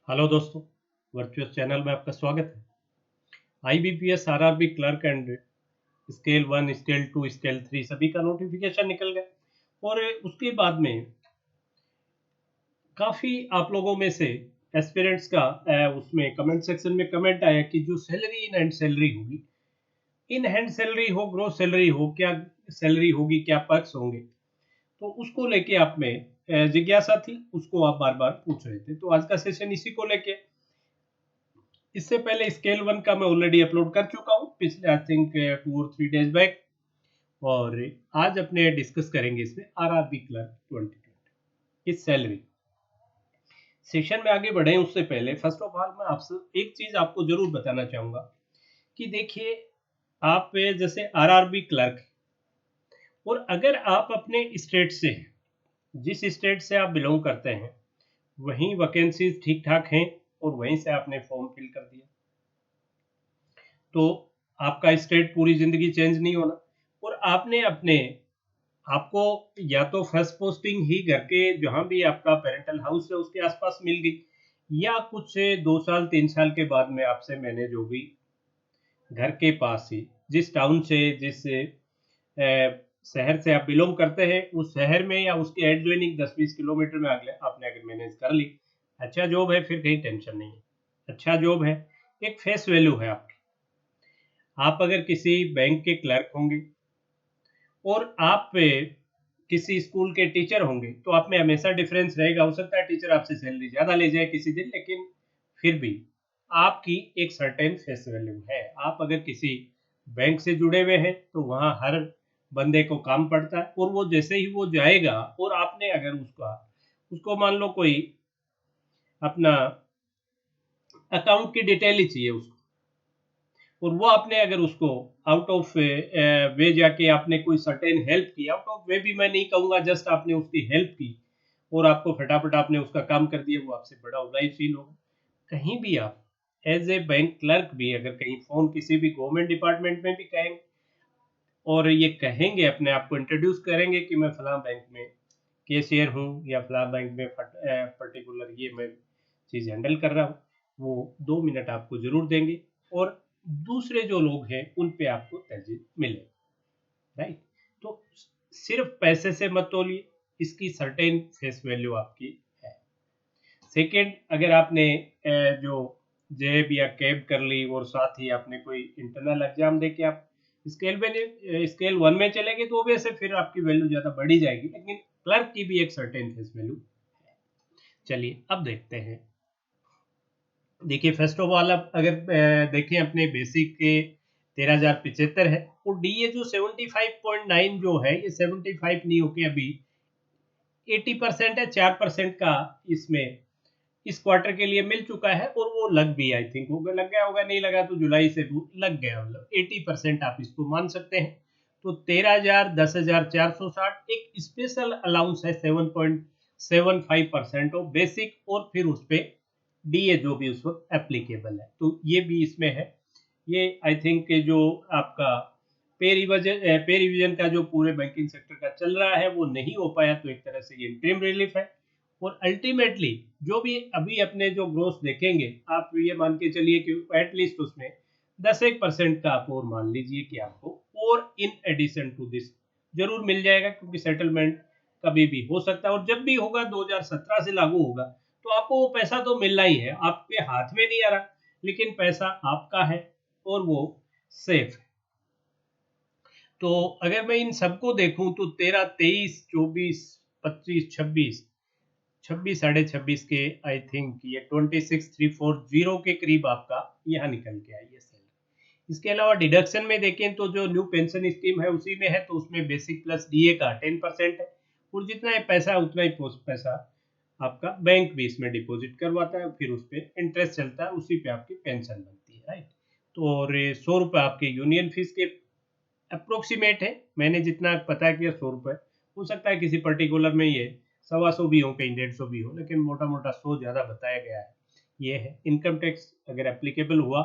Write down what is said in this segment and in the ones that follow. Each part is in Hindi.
हेलो दोस्तों, वर्चुअल चैनल में आपका स्वागत है। IBPS RRB clerk and scale 1, scale 2, scale 3 सभी का नोटिफिकेशन निकल गया और उसके बाद में काफ़ी आप लोगों में से एस्पिरेंट्स का उसमें कमेंट सेक्शन में कमेंट आया कि जो सैलरी इन हैंड सैलरी होगी, इन हैंड सैलरी हो, ग्रोस सैलरी हो, क्या सैलरी होगी, क्या पर्क्स होंगे, तो उसको लेके आप में जिज्ञासा थी, उसको आप बार बार पूछ रहे थे। तो आज का सेशन इसी को लेके। इससे पहले स्केल 1 का मैं ऑलरेडी अपलोड कर चुका हूँ पिछले आई थिंक 2 और 3 डेज बैक। और आज अपने डिस्कस करेंगे इसमें आरआरबी क्लर्क 2020 की सैलरी। सेशन में आगे बढ़े उससे पहले फर्स्ट ऑफ ऑल मैं आपसे एक चीज आपको जरूर बताना चाहूंगा कि देखिए, आप जैसे आरआरबी क्लर्क और अगर आप अपने स्टेट से जिस स्टेट से आप बिलोंग करते हैं वहीं वैकेंसीज ठीक ठाक हैं और वहीं से आपने फॉर्म फिल कर दिया, तो आपका स्टेट पूरी जिंदगी चेंज नहीं होना। और आपने अपने आपको या तो फर्स्ट पोस्टिंग ही घर के जहां भी आपका पेरेंटल हाउस है उसके आसपास मिल गई, या कुछ 2 साल 3 साल के बाद में आपसे मैंने जो भी घर के पास ही जिस टाउन से जिस शहर से आप बिलोंग करते हैं उस शहर में या उसके एडजॉइनिंग 10-20 किलोमीटर में अगले आपने अगर मैनेज कर ली, अच्छा जॉब है, फिर कहीं टेंशन नहीं है। अच्छा जॉब है, एक फेस वैल्यू है आपकी। आप अगर किसी बैंक के क्लर्क होंगे और आप किसी स्कूल के टीचर होंगे तो आप में हमेशा डिफरेंस रहेगा। हो सकता है टीचर आपसे सैलरी ज़्यादा ले जाए किसी दिन, लेकिन फिर भी आपकी एक सर्टेन फेस वैल्यू है। आप अगर किसी बैंक से जुड़े हुए हैं तो वहाँ हर बंदे को काम पड़ता है, और वो जैसे ही वो जाएगा और आपने अगर उसका उसको मान लो कोई अपना अकाउंट की डिटेल ही चाहिए उसको, और वो आपने अगर उसको आउट ऑफ वे जाके आपने कोई सर्टेन हेल्प की, आउट ऑफ वे भी मैं नहीं कहूँगा, जस्ट आपने उसकी हेल्प की और आपको फटाफट आपने उसका काम कर दिया, वो आपसे बड़ा ऑब्लाइज फील होगा। कहीं भी आप एज ए बैंक क्लर्क भी अगर कहीं फ़ोन किसी भी गवर्नमेंट डिपार्टमेंट में भी कहेंगे और ये कहेंगे, अपने आप को इंट्रोड्यूस करेंगे कि मैं फलां बैंक में कैशियर हूँ या फलां बैंक में पर्टिकुलर ये मैं चीज़ हैंडल कर रहा हूँ, वो 2 मिनट आपको ज़रूर देंगे और दूसरे जो लोग हैं उन पे आपको तरजीह मिलेगी, राइट। तो सिर्फ पैसे से मत तोलिए, इसकी सर्टेन फेस वैल्यू आपकी है। सेकंड, अगर आपने जो जेब या कैब कर ली और साथ ही आपने कोई इंटरनल एग्जाम दे के आप स्केल 1 में चले गए तो वैसे फिर आपकी वैल्यू ज़्यादा बढ़ी जाएगी, लेकिन क्लर्क की भी एक सर्टेन फेस वैल्यू है। चलिए अब देखते हैं। देखिए फर्स्ट ऑफ ऑल आप अगर देखें अपने बेसिक के 13,075 है और डीए जो 75.9 जो है, ये 75 नहीं होके अभी 80% है। 4% का इसमें इस क्वार्टर के लिए मिल चुका है और वो लग भी आई थिंक होगा, लग गया होगा, नहीं लगा तो जुलाई से लग गया, मतलब 80% आप इसको मान सकते हैं। तो 13,000 10,460 एक स्पेशल अलाउंस है 7.75% ऑफ बेसिक, और फिर उस पर डीए जो भी उस वक्त एप्लीकेबल है, तो ये भी इसमें है। ये आई थिंक जो आपका पे रिवीजन का जो पूरे बैंकिंग सेक्टर का चल रहा है वो नहीं हो पाया, तो एक तरह से ये इंटरिम रिलीफ है। और अल्टीमेटली जो भी अभी अपने जो ग्रोथ देखेंगे, आप ये मान के चलिए कि एटलीस्ट उसमें 10-1% का आप और मान लीजिए कि आपको और इन एडिशन टू दिस जरूर मिल जाएगा, क्योंकि सेटलमेंट कभी भी हो सकता है और जब भी होगा 2017 से लागू होगा, तो आपको वो पैसा तो मिलना ही है, आपके हाथ में नहीं आ रहा, लेकिन पैसा आपका है और वो सेफ है। तो अगर मैं इन सबको देखूं तो 13, 23, 24, 25, 26, 26, 26.5 के आई थिंक ये 26,340 के करीब आपका यहाँ निकल के आई है सैलरी। इसके अलावा डिडक्शन में देखें तो जो न्यू पेंशन स्कीम है उसी में है, तो उसमें बेसिक प्लस डीए का 10% है, और जितना ये पैसा है उतना ही पैसा आपका बैंक भी इसमें डिपॉजिट करवाता है, फिर उस पर इंटरेस्ट चलता है, उसी पे आपकी पेंशन बनती है, राइट। तो और 100 रुपये आपके यूनियन फीस के अप्रोक्सीमेट है, मैंने जितना पता किया 100 रुपये। हो सकता है किसी पर्टिकुलर में ये 125 भी हो, कहीं 150 भी हो, लेकिन मोटा मोटा 100 ज़्यादा बताया गया है। ये है इनकम टैक्स अगर एप्लीकेबल हुआ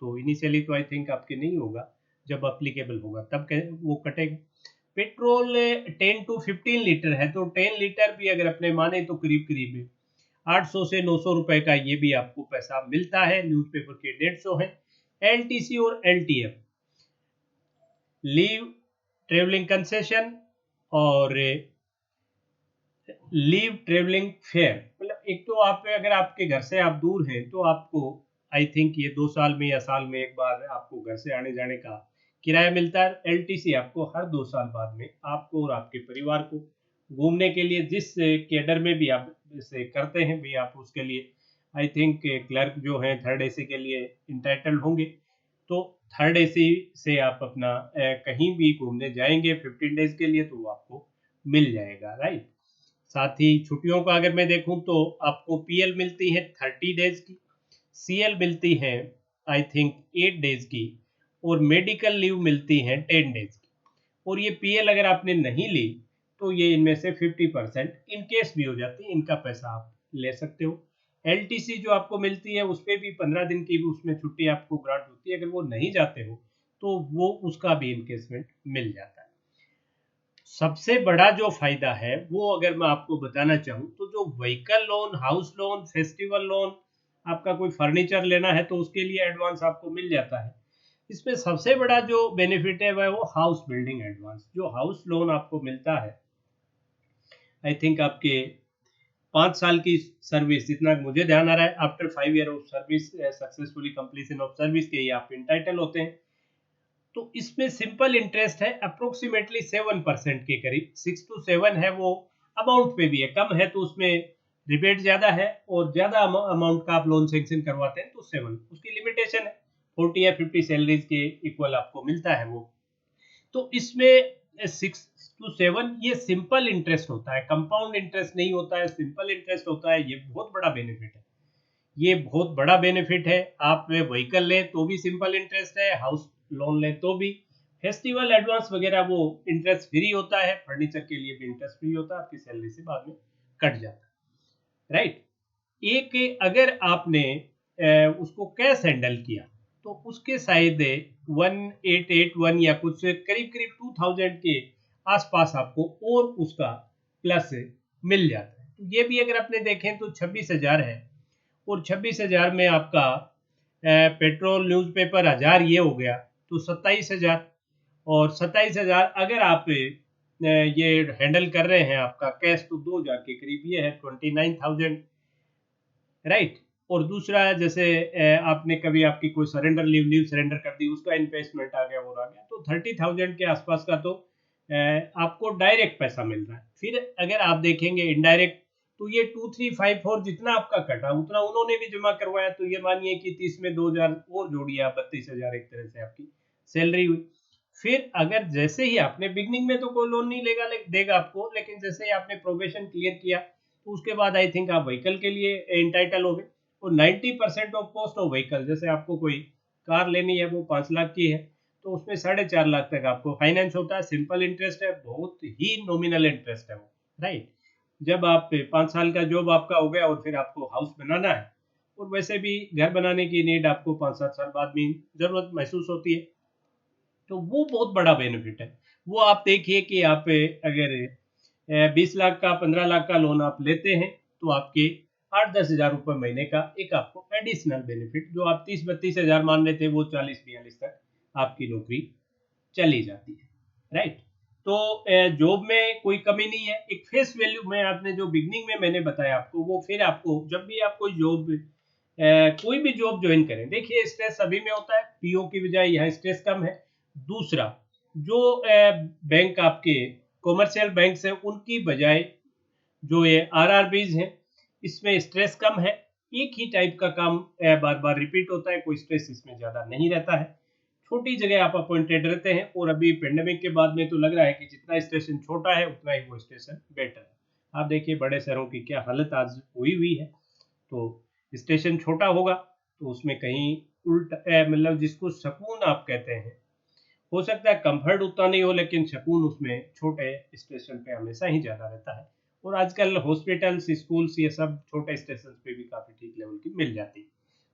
तो इनिशियली तो आई थिंक आपके नहीं होगा, जब एप्लीकेबल होगा तब वो कटेगा। पेट्रोल 10 to 15 लीटर है, तो 10 लीटर भी अगर अपने माने तो करीब करीब 800 से 900 रुपए का ये भी आपको पैसा मिलता है। न्यूज़पेपर के 150 है। एलटीसी और एलटीएफ, लीव ट्रेवलिंग कंसेशन और लीव ट्रेवलिंग फेयर, मतलब एक तो आप अगर आपके घर से आप दूर हैं तो आपको आई थिंक ये 2 साल में या साल में एक बार आपको घर से आने जाने का किराया मिलता है। एलटीसी आपको हर 2 साल बाद में आपको और आपके परिवार को घूमने के लिए जिस कैडर में भी आप इसे करते हैं भी आप उसके लिए आई थिंक क्लर्क जो है थर्ड एसी के लिए इंटाइटल्ड होंगे। तो थर्ड एसी से आप अपना कहीं भी घूमने जाएंगे 15 डेज के लिए तो वो आपको मिल जाएगा, राइट। साथ ही छुट्टियों का अगर मैं देखूं तो आपको पीएल मिलती है 30 डेज की, सीएल मिलती है आई थिंक 8 डेज की, और मेडिकल लीव मिलती है 10 डेज की। और ये पीएल अगर आपने नहीं ली तो ये इनमें से 50% इन केस भी हो जाती है, इनका पैसा आप ले सकते हो। एलटीसी जो आपको मिलती है उस पर भी 15 दिन की भी उसमें छुट्टी आपको ग्रांट होती है, अगर वो नहीं जाते हो तो वो उसका भी इनकेसमेंट मिल जाता है। सबसे बड़ा जो फायदा है वो अगर मैं आपको बताना चाहूँ तो जो vehicle loan, house loan, festival loan, आपका कोई फर्नीचर लेना है तो उसके लिए एडवांस आपको मिल जाता है। इसमें सबसे बड़ा जो बेनिफिट है वह वो हाउस बिल्डिंग एडवांस, जो हाउस लोन आपको मिलता है आई थिंक आपके 5 साल की सर्विस, जितना मुझे ध्यान आ रहा है after 5 year of service, successfully completion of service के ये आप इंटाइटल होते हैं। तो इसमें सिंपल इंटरेस्ट है अप्रोक्सीमेटली 7% के करीब, 6 to 7 है। वो अमाउंट पे भी है, कम है तो उसमें रिबेट ज्यादा है, और ज्यादा अमाउंट का आप लोन सेंक्शन करवाते हैं तो 7, उसकी लिमिटेशन है 40 या 50 सैलरीज के इक्वल आपको मिलता है वो। तो इसमें 6 to 7 ये सिंपल इंटरेस्ट होता है, कंपाउंड इंटरेस्ट नहीं होता है, सिंपल इंटरेस्ट होता है। ये बहुत बड़ा बेनिफिट है, ये बहुत बड़ा बेनिफिट है। आप व्हीकल लें तो भी सिंपल इंटरेस्ट है, हाउस लोन लें तो भी। फेस्टिवल एडवांस वगैरह वो इंटरेस्ट फ्री होता है, फर्नीचर के लिए भी इंटरेस्ट फ्री होता है, आपकी सैलरी से बाद में कट जाता है, राइट। एक अगर आपने उसको कैश हैंडल किया तो उसके शायद 1881 या कुछ करीब करीब 2000 के आसपास आपको और उसका प्लस मिल जाता है। तो ये भी अगर आपने देखें तो 26,000 है, और 26,000 में आपका पेट्रोल न्यूज़पेपर 1000 ये हो गया तो 27,000, और 27,000 अगर आप ये हैंडल कर रहे हैं आपका कैश तो 2000 के करीब ये है 29,000, राइट। और दूसरा जैसे आपने कभी आपकी कोई सरेंडर लीव सरेंडर कर दी, उसका इन्वेस्टमेंट आ गया और आ गया तो 30,000 के आसपास का तो आपको डायरेक्ट पैसा मिल रहा है। फिर अगर आप देखेंगे इनडायरेक्ट तो ये 2354 जितना आपका कटा उतना उन्होंने भी जमा करवाया, तो ये मानिए कि 30 में 2000 और जोड़िए आप, 32,000 एक तरह से आपकी सैलरी हुई। फिर अगर जैसे ही आपने बिगनिंग में तो कोई लोन नहीं देगा आपको, लेकिन जैसे ही आपने प्रोबेशन क्लियर किया तो उसके बाद आई थिंक आप व्हीकल के लिए इंटाइटल हो गए। और 90% ऑफ कॉस्ट ऑफ व्हीकल, जैसे आपको कोई कार लेनी है वो 5 लाख की है तो उसमें 4.5 लाख तक आपको फाइनेंस होता है। सिंपल इंटरेस्ट है, बहुत ही नॉमिनल इंटरेस्ट है वो, राइट। जब आप 5 साल का जॉब आपका हो गया और फिर आपको हाउस बनाना है, और वैसे भी घर बनाने की नीड आपको 5-7 साल बाद भी जरूरत महसूस होती है, तो वो बहुत बड़ा बेनिफिट है। वो आप देखिए कि आप अगर 20 लाख का 15 लाख का लोन आप लेते हैं तो आपके 8-10 हजार रुपये महीने का एक आपको एडिशनल बेनिफिट, जो आप 30-32 हजार मान रहे थे वो 40-42 तक आपकी नौकरी चली जाती है, राइट। तो जॉब में कोई कमी नहीं है। एक फेस वैल्यू में आपने जो बिगनिंग में मैंने बताया आपको, वो फिर आपको जब भी आप कोई जॉब कोई भी जॉब ज्वाइन करें, देखिए स्ट्रेस सभी में होता है, पीओ की बजाय यहाँ स्ट्रेस कम है। दूसरा, जो बैंक आपके कॉमर्शियल बैंक है उनकी बजाय जो ये आरआरबीज हैं इसमें स्ट्रेस कम है, एक ही टाइप का काम बार बार रिपीट होता है, कोई स्ट्रेस इसमें ज़्यादा नहीं रहता है। छोटी जगह आप अपॉइंटेड रहते हैं, और अभी पेंडेमिक के बाद में तो लग रहा है कि जितना स्टेशन छोटा है उतना ही वो स्टेशन बेटर है। आप देखिए बड़े शहरों की क्या हालत आज हुई है। तो स्टेशन छोटा होगा तो उसमें कहीं उल्टा मतलब जिसको सुकून आप कहते हैं, हो सकता है कंफर्ट उतना नहीं हो लेकिन सुकून उसमें छोटे स्टेशन पे हमेशा ही ज़्यादा रहता है। और आजकल हॉस्पिटल्स, स्कूल्स ये सब छोटे स्टेशन पे भी काफ़ी ठीक लेवल की मिल जाती है।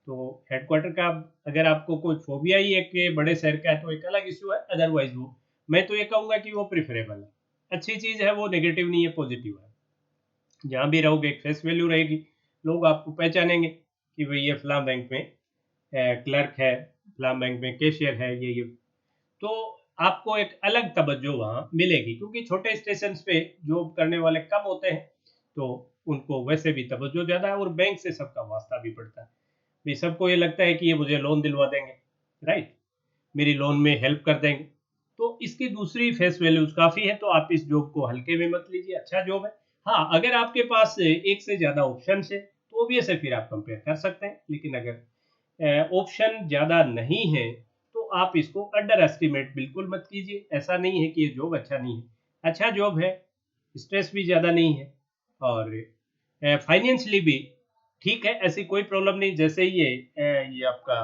तो हेडक्वार्टर का अगर आपको कोई फोबिया ही है कि बड़े शहर का है तो एक अलग इशू है, अदरवाइज वो मैं तो ये कहूँगा कि वो प्रिफरेबल है, अच्छी चीज़ है, वो नेगेटिव नहीं है, पॉजिटिव है। जहाँ भी रहोगे एक फेस वैल्यू रहेगी, लोग आपको पहचानेंगे कि भाई ये फलां बैंक में क्लर्क है, फलां बैंक में कैशियर है, ये तो आपको एक अलग तवज्जो वहाँ मिलेगी, क्योंकि छोटे स्टेशन पे जॉब करने वाले कम होते हैं, तो उनको वैसे भी तवज्जो ज़्यादा है और बैंक से सबका वास्ता भी पड़ता है। भाई सबको ये लगता है कि ये मुझे लोन दिलवा देंगे, राइट? मेरी लोन में हेल्प कर देंगे। तो इसकी दूसरी फेस वैल्यूज काफ़ी है, तो आप इस जॉब को हल्के में मत लीजिए, अच्छा जॉब है। हाँ, अगर आपके पास एक से ज़्यादा ऑप्शन है तो ऑब्वियस फिर आप कंपेयर कर सकते हैं, लेकिन अगर ऑप्शन ज़्यादा नहीं है तो आप इसको अंडर एस्टिमेट बिल्कुल मत कीजिए। ऐसा नहीं है कि ये जॉब अच्छा नहीं है, अच्छा जॉब है, स्ट्रेस भी ज़्यादा नहीं है और फाइनेंशियली भी ठीक है, ऐसी कोई प्रॉब्लम नहीं। जैसे ये आपका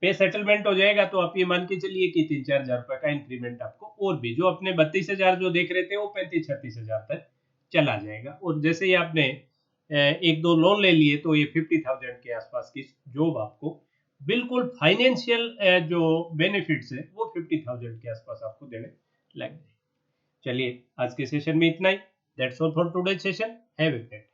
पे सेटलमेंट हो जाएगा तो आप ये मान के चलिए कि 3-4 हज़ार रुपए का इंक्रीमेंट आपको और भी, जो अपने 32,000 जो देख रहे थे वो 35-36 हज़ार तक चला जाएगा। और जैसे ही आपने एक दो लोन ले लिए तो ये 50,000 के आसपास की जॉब आपको बिल्कुल फाइनेंशियल जो बेनिफिट्स है वो 50,000 के आसपास आपको देने लग जाए। चलिए आज के सेशन में इतना ही। That's all for today session. Have a great